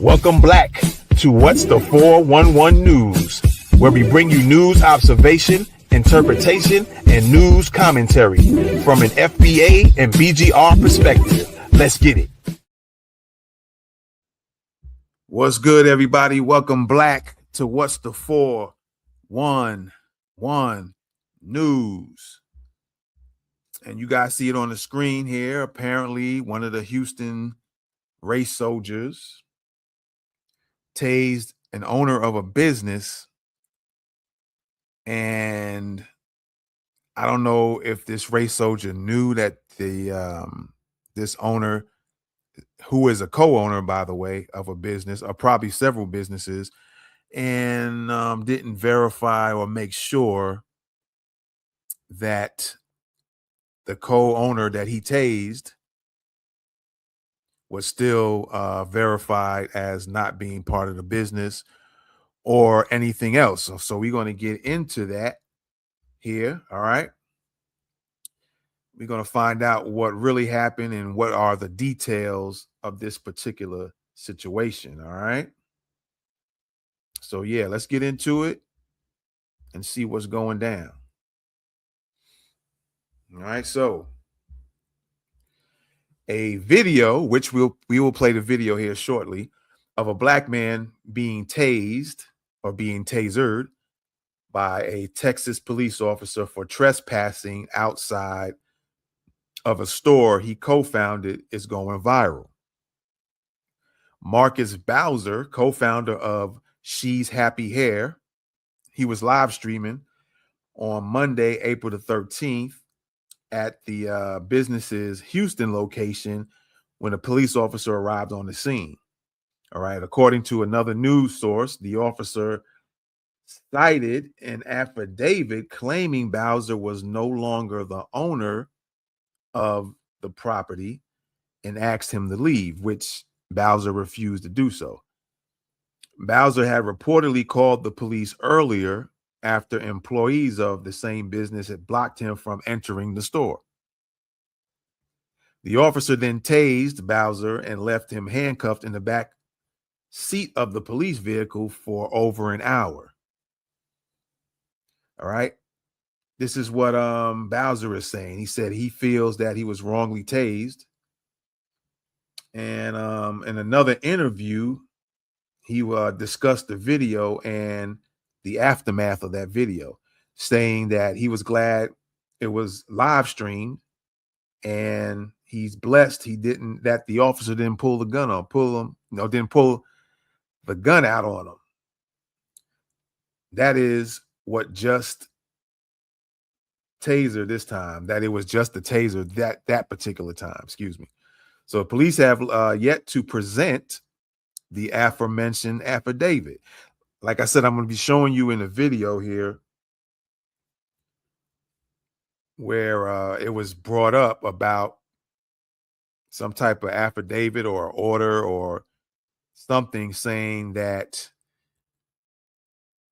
Welcome back to What's the 411 News, where we bring you news observation, interpretation, and news commentary from an FBA and BGR perspective. Let's get it. What's good, everybody? Welcome back to What's the 411 News. And you guys see it on the screen here. Apparently, one of the Houston race soldiers tased an owner of a business, and I don't know if this race soldier knew that this owner, who is a co-owner, by the way, of a business or probably several businesses, and didn't verify or make sure that the co-owner that he tased was still verified as not being part of the business or anything else. So we're going to get into that here. All right. We're going to find out what really happened and what are the details of this particular situation. All right. So, yeah, let's get into it and see what's going down. All right. So, a video, which we will play the video here shortly, of a black man being tased or being tasered by a Texas police officer for trespassing outside of a store he co-founded is going viral. Marcus Bowser, co-founder of She's Happy Hair, he was live streaming on Monday, April the 13th at the business's Houston location when a police officer arrived on the scene. All right. According to another news source, the officer cited an affidavit claiming Bowser was no longer the owner of the property and asked him to leave, which Bowser refused to do so. Bowser had reportedly called the police earlier after employees of the same business had blocked him from entering the store. The officer then tased Bowser and left him handcuffed in the back seat of the police vehicle for over an hour. All right. This is what Bowser is saying. He said he feels that he was wrongly tased. And in another interview, he discussed the video and the aftermath of that video, saying that he was glad it was live streamed and he's blessed that the officer didn't pull the gun didn't pull the gun out on him. That is what just taser this time, that it was just the taser that particular time, excuse me. So police have yet to present the aforementioned affidavit. Like I said, I'm going to be showing you in a video here where it was brought up about some type of affidavit or order or something saying that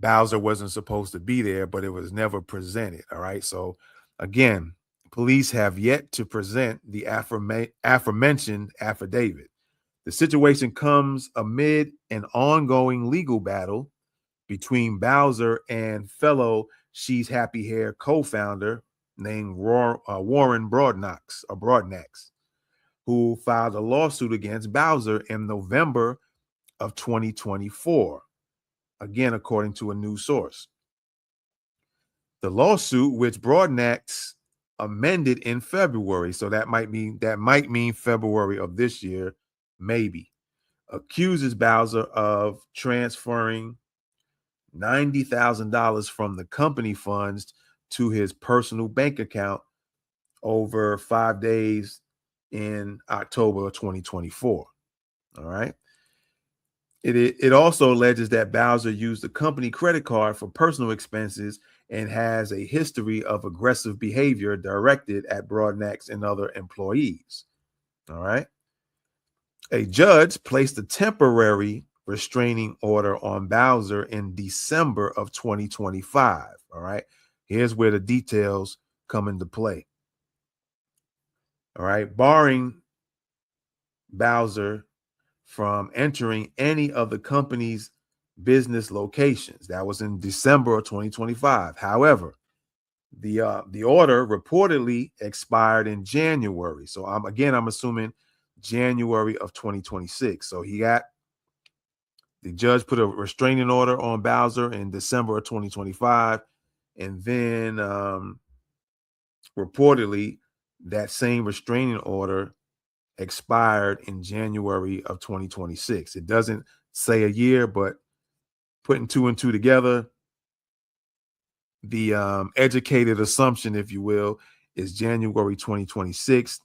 Bowser wasn't supposed to be there, but it was never presented. All right. So again, police have yet to present the aforementioned affidavit. The situation comes amid an ongoing legal battle between Bowser and fellow She's Happy Hair co-founder named Warren Broadnax, who filed a lawsuit against Bowser in November of 2024. Again, according to a news source. The lawsuit, which Broadnax amended in February, so that might mean February of this year, maybe, accuses Bowser of transferring $90,000 from the company funds to his personal bank account over 5 days in October of 2024. All right. It also alleges that Bowser used the company credit card for personal expenses and has a history of aggressive behavior directed at Broadnax and other employees. All right. A judge placed a temporary restraining order on Bowser in December of 2025. All right. Here's where the details come into play. All right. Barring Bowser from entering any of the company's business locations. That was in December of 2025. However, the order reportedly expired in January. So I'm assuming January of 2026. So the judge put a restraining order on Bowser in December of 2025, and then reportedly that same restraining order expired in January of 2026. It doesn't say a year, but putting two and two together, the educated assumption, if you will, is January 2026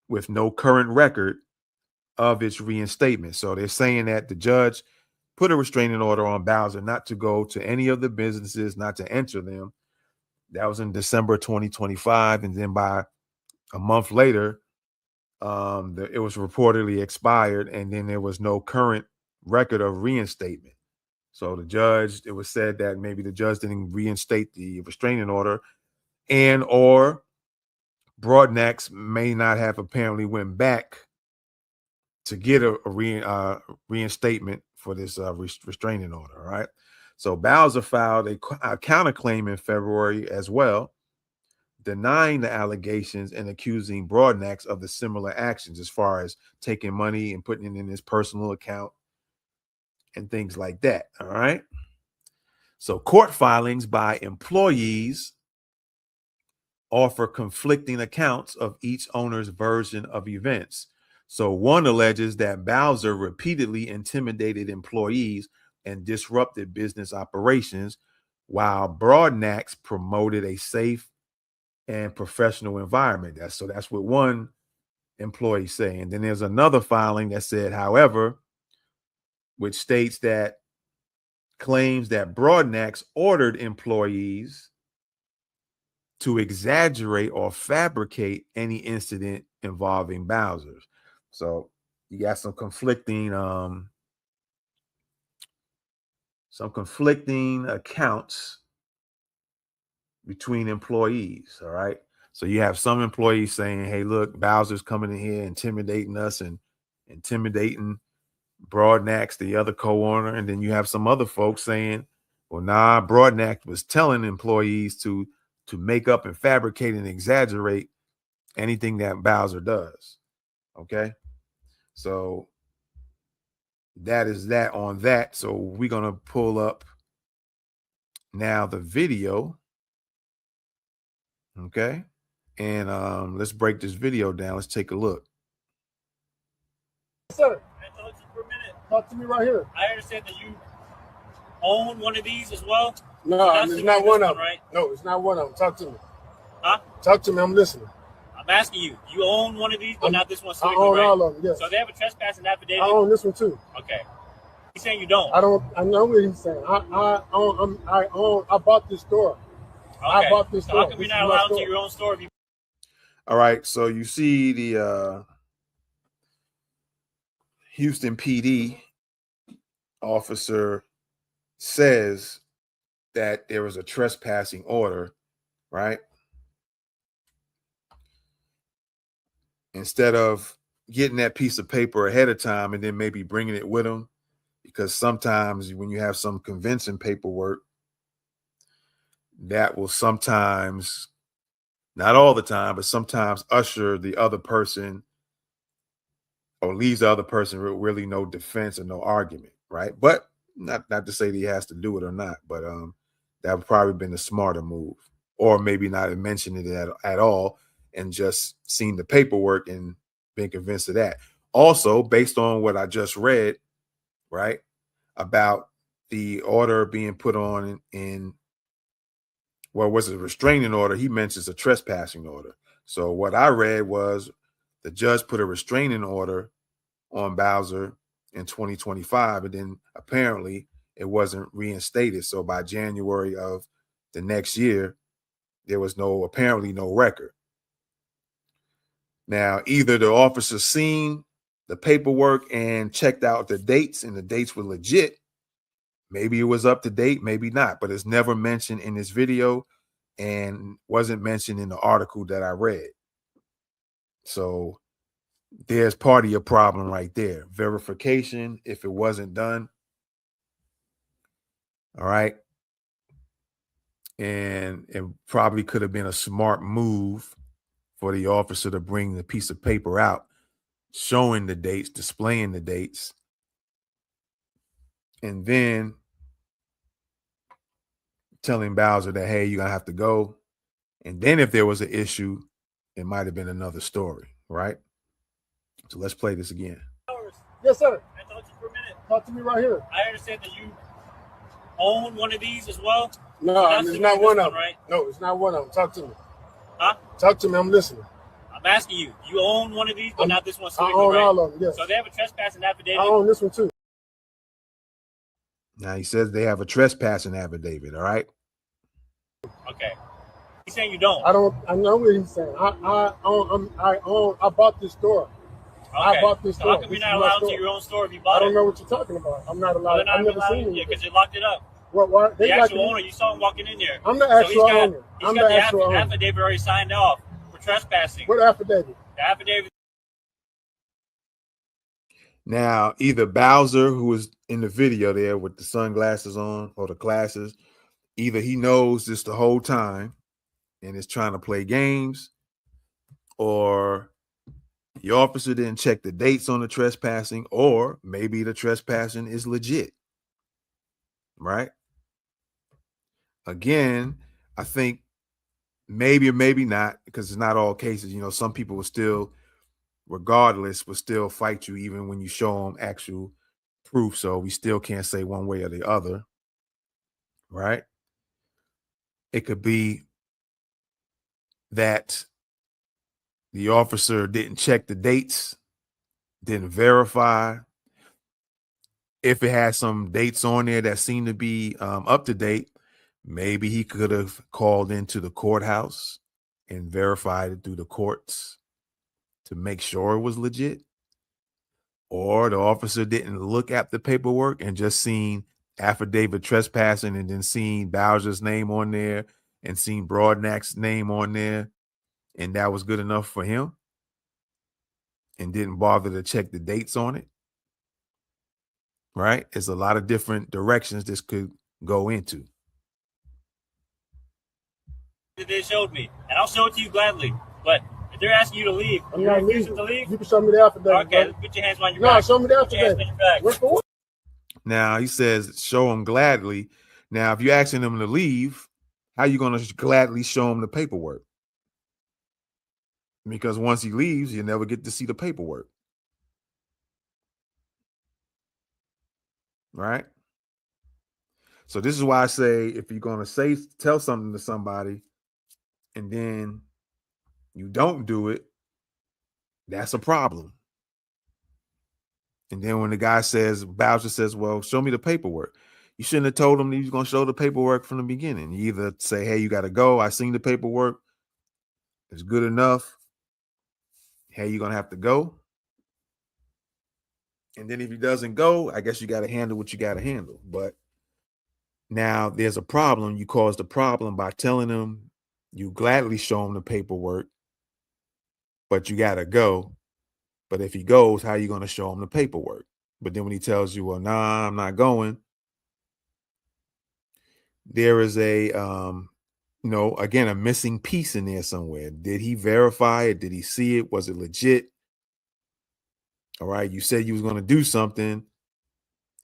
with no current record of its reinstatement. So they're saying that the judge put a restraining order on Bowser not to go to any of the businesses, not to enter them. That was in December 2025. And then by a month later, it was reportedly expired, and then there was no current record of reinstatement. So it was said that maybe the judge didn't reinstate the restraining order, and or Broadnax may not have apparently went back to get a reinstatement for this restraining order. All right. So Bowser filed a counterclaim in February as well, denying the allegations and accusing Broadnax of the similar actions as far as taking money and putting it in his personal account and things like that. All right. So court filings by employees offer conflicting accounts of each owner's version of events. So one alleges that Bowser repeatedly intimidated employees and disrupted business operations, while Broadnax promoted a safe and professional environment. That's what one employee saying. Then there's another filing that said, however, which states that claims that Broadnax ordered employees to exaggerate or fabricate any incident involving Bowser. So you got some conflicting accounts between employees. All right. So you have some employees saying, hey, look, Bowser's coming in here intimidating us and intimidating Broadnax, the other co-owner. And then you have some other folks saying, well, nah, Broadnax was telling employees to make up and fabricate and exaggerate anything that Bowser does. Okay. So that is that on that. So we're going to pull up now the video. Okay. And let's break this video down. Let's take a look. Sir, can I talk to you for a minute? Talk to me right here. I understand that you own one of these as well. No, it's not one of them. Right? No, it's not one of them. Talk to me. Huh? Talk to me. I'm listening. I'm asking you. You own one of these, but not this one. I own right? All of them. Yes. So they have a trespassing affidavit. I own this one too. Okay. He's saying you don't. I don't. I know what he's saying. I bought this store. Okay. I bought this store. How come you're not allowed to your own store? All right. So you see the Houston PD officer says that there was a trespassing order, right? Instead of getting that piece of paper ahead of time and then maybe bringing it with them, because sometimes when you have some convincing paperwork, that will sometimes, not all the time, but sometimes usher the other person or leaves the other person really no defense or no argument, right? But not to say that he has to do it or not, but that would probably been a smarter move, or maybe not mention it at all and just seen the paperwork and been convinced of that. Also, based on what I just read, right, about the order being put on in was a restraining order, he mentions a trespassing order. So what I read was the judge put a restraining order on Bowser in 2025, and then apparently it wasn't reinstated. So by January of the next year, there was apparently no record. Now, either the officer seen the paperwork and checked out the dates, and the dates were legit. Maybe it was up to date, maybe not, but it's never mentioned in this video and wasn't mentioned in the article that I read. So there's part of your problem right there. Verification, if it wasn't done. All right. And it probably could have been a smart move for the officer to bring the piece of paper out, showing the dates, displaying the dates, and then telling Bowser that, hey, you're going to have to go. And then if there was an issue, it might have been another story, right? So let's play this again. Yes, sir. I talked to you for a minute. Talk to me right here. I understand that you own one of these as well. No, it's not one of them. Right? No, it's not one of them. Talk to me. Huh? Talk to me. I'm listening. I'm asking you. You own one of these, but not this one. I own all of them, yes. So they have a trespassing affidavit. I own this one too. Now he says they have a trespassing affidavit, all right? Okay. He's saying you don't. I don't. I know what he's saying. I bought this store. Okay. I bought this store. How come you're not allowed to your own store if you bought it? I don't know what you're talking about. I'm not allowed. I've never seen it. Because you locked it up. What? The actual owner. You saw him walking in there. I'm the actual owner. He's got the affidavit already signed off for trespassing. What affidavit? The affidavit. Now, either Bowser, who was in the video there with the sunglasses on, or the glasses, either he knows this the whole time and is trying to play games, or the officer didn't check the dates on the trespassing, or maybe the trespassing is legit, right? Again, I think maybe or maybe not, because it's not all cases. You know, some people will still, regardless, will still fight you even when you show them actual proof. So we still can't say one way or the other, right? It could be that the officer didn't check the dates, didn't verify. If it had some dates on there that seemed to be up to date, maybe he could have called into the courthouse and verified it through the courts to make sure it was legit. Or the officer didn't look at the paperwork and just seen affidavit trespassing and then seen Bowser's name on there and seen Broadnack's name on there, and that was good enough for him and didn't bother to check the dates on it, right? There's a lot of different directions this could go into. They showed me, and I'll show it to you gladly, but if they're asking you to leave, I'm not refusing to leave. You can show me the affidavit. Okay, put your hands on your back. No, show me the affidavit. Now he says, show him gladly. Now, if you're asking him to leave, how are you going to gladly show him the paperwork? Because once he leaves, you never get to see the paperwork. Right? So this is why I say, if you're going to tell something to somebody and then you don't do it, that's a problem. And then when the guy says, Bowser says, well, show me the paperwork. You shouldn't have told him he was going to show the paperwork from the beginning. You either say, hey, you got to go. I seen the paperwork. It's good enough. Hey, you're going to have to go. And then if he doesn't go, I guess you got to handle what you got to handle. But now there's a problem. You caused the problem by telling him you gladly show him the paperwork, but you got to go. But if he goes, how are you going to show him the paperwork? But then when he tells you, well, nah, I'm not going, there is a, again, a missing piece in there somewhere. Did he verify it? Did he see it? Was it legit? All right. You said you was going to do something.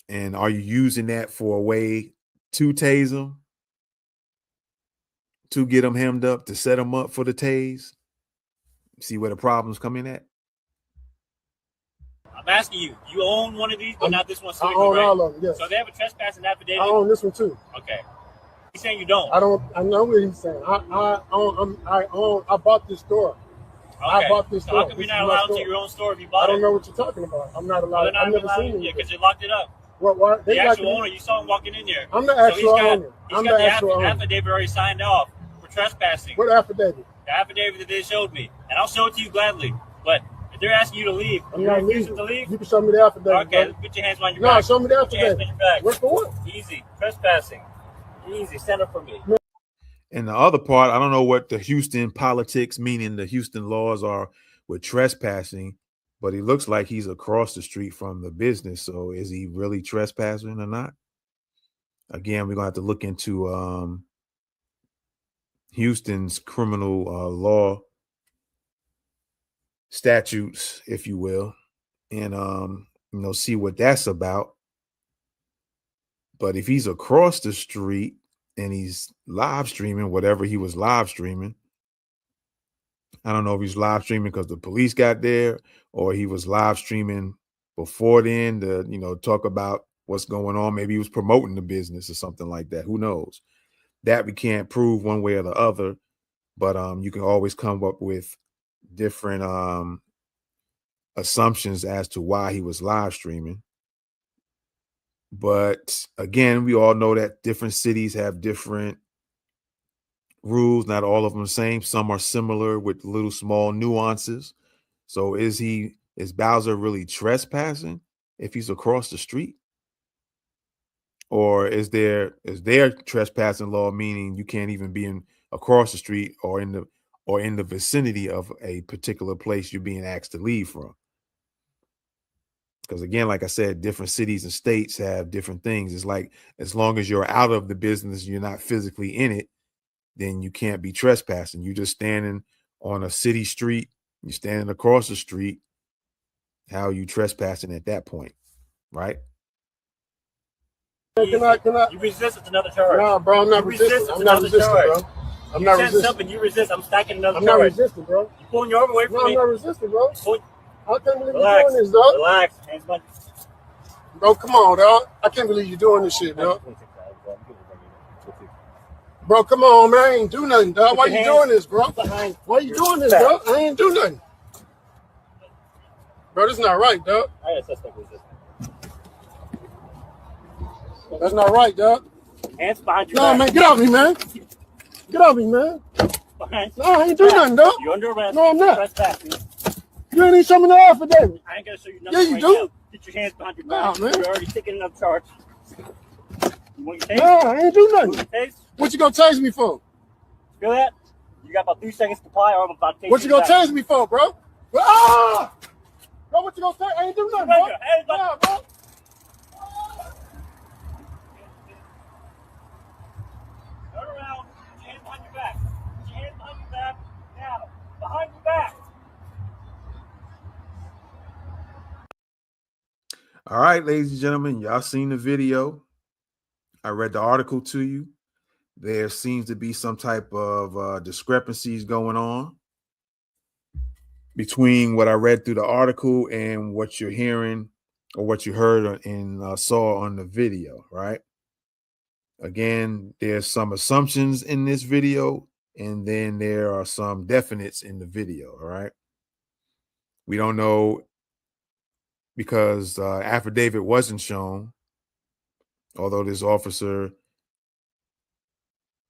And are you using that for a way to tase him? To get him hemmed up, to set him up for the tase? See where the problems come in at? I'm asking you. You own one of these, but not this one. I own all of them, yes. So they have a trespassing affidavit? I own this one too. Okay. He's saying you don't. I don't. I know what he's saying. I bought this store. Okay. I bought this store. How come you're not allowed to your own store if you bought it? I don't know what you're talking about. I'm not allowed. I've never seen it. Because you locked it up. What? The actual owner. You saw him walking in there. I'm the actual owner. He's got the affidavit already signed off for trespassing. What affidavit? The affidavit that they showed me. And I'll show it to you gladly. But if they're asking you to leave, I'm not refusing to leave. You can show me the affidavit. Okay, put your hands on your back. No, show me the affidavit. Put your hands on your back. What for what? Easy. Trespassing. Easy. Stand up for me. And the other part, I don't know what the Houston politics, meaning the Houston laws, are with trespassing. but he looks like he's across the street from the business. So is he really trespassing or not? Again, we're gonna have to look into Houston's criminal law statutes, if you will, and see what that's about. But if he's across the street and he's live streaming whatever he was live streaming, I don't know if he's live streaming because the police got there, or he was live streaming before then to, talk about what's going on. Maybe he was promoting the business or something like that. Who knows? That we can't prove one way or the other, but you can always come up with different assumptions as to why he was live streaming. But again, we all know that different cities have different rules. Not all of them the same. Some are similar with little small nuances. So is Bowser really trespassing if he's across the street? Or is there trespassing law, meaning you can't even be across the street or in the vicinity of a particular place you're being asked to leave from? Because again, like I said, different cities and states have different things. It's like, as long as you're out of the business, you're not physically in it, then you can't be trespassing. You're just standing on a city street. You're standing across the street. How are you trespassing at that point, right? Can I? You resist, it's another charge. No, bro, I'm not resisting. I'm not resisting, bro. I'm not resisting. Something you resist, I'm stacking another charge. I'm not resisting, bro. You pulling your arm away from me? No, I'm not resisting, bro. I can't believe you're doing this, dog. Relax. Bro, come on, dog. I can't believe you're doing this shit, dog. Bro, come on, man. I ain't do nothing, dog. Why you doing this, bro? Why you doing this, dog? I ain't do nothing. Bro, this is not right, dog. That's not right, dog. Hands behind your back. No, man, get off me, man. Get off me, man. No, I ain't do nothing, dog. You're under arrest. No, I'm not. You ain't even show me the affidavit. I ain't gonna show you nothing. Yeah, you do. Now. Get your hands behind your back. Man. You're already taking enough charge. You want your taste? No, I ain't do nothing. What you gonna tase me for? Feel that? You got about 3 seconds to comply, or I'm about to tase you. What you gonna tase me for, bro? Ah! Bro, what you gonna say? I ain't do nothing, bro. Nah, bro. Turn around. Put your hands behind your back. Put your hands behind your back. Now, behind your back. All right, ladies and gentlemen, y'all seen the video. I read the article to you. There seems to be some type of discrepancies going on between what I read through the article and what you're hearing or what you heard and saw on the video, right? Again, there's some assumptions in this video, and then there are some definites in the video, all right? We don't know, because affidavit wasn't shown, although this officer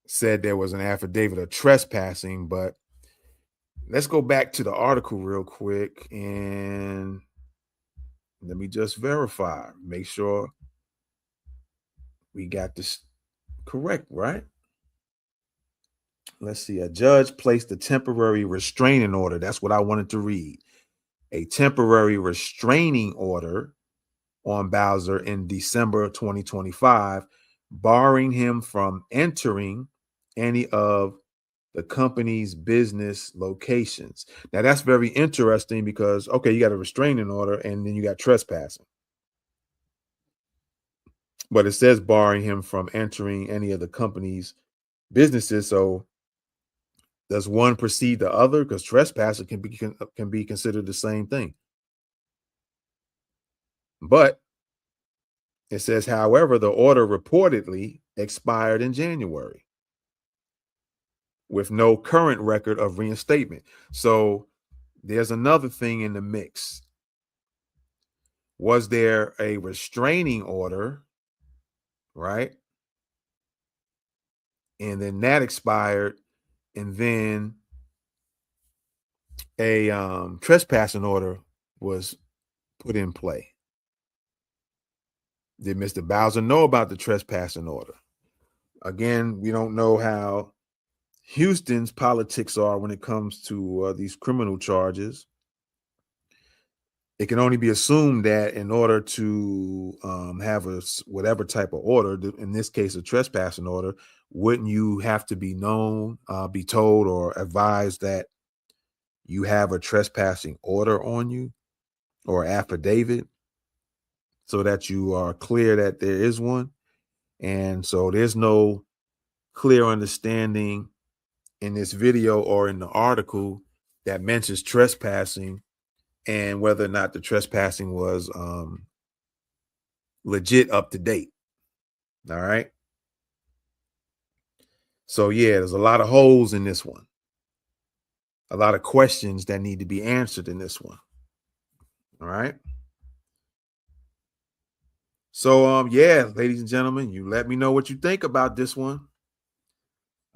said there was an affidavit of trespassing. But let's go back to the article real quick and let me just verify, make sure we got this correct, right? Let's see. A judge placed a temporary restraining order. That's what I wanted to read. A temporary restraining order on Bowser in December 2025, barring him from entering any of the company's business locations. Now, that's very interesting because, okay, you got a restraining order and then you got trespassing. But it says barring him from entering any of the company's businesses. So does one precede the other? Because trespassing can be considered the same thing. But it says, however, the order reportedly expired in January with no current record of reinstatement. So there's another thing in the mix. Was there a restraining order, right? And then that expired, and then a trespassing order was put in play. Did Mr. Bowser know about the trespassing order? Again, we don't know how Houston's politics are when it comes to these criminal charges. it can only be assumed that in order to have a whatever type of order, in this case, a trespassing order, wouldn't you have to be known, be told or advised that you have a trespassing order on you or affidavit so that you are clear that there is one? And so there's no clear understanding in this video or in the article that mentions trespassing and whether or not the trespassing was legit up to date. All right. So yeah, there's a lot of holes in this one. A lot of questions that need to be answered in this one. All right. So yeah, ladies and gentlemen, you let me know what you think about this one.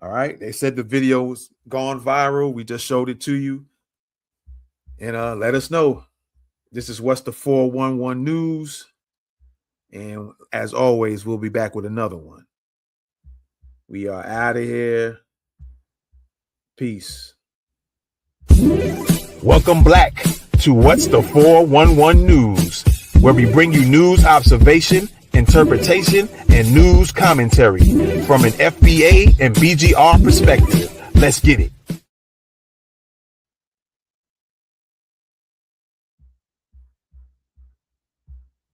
All right. They said the video was gone viral. We just showed it to you. And let us know. This is What's the 411 News. And as always, we'll be back with another one. We are out of here. Peace. Welcome back to What's the 411 News, where we bring you news observation, interpretation, and news commentary from an FBA and BGR perspective. Let's get it.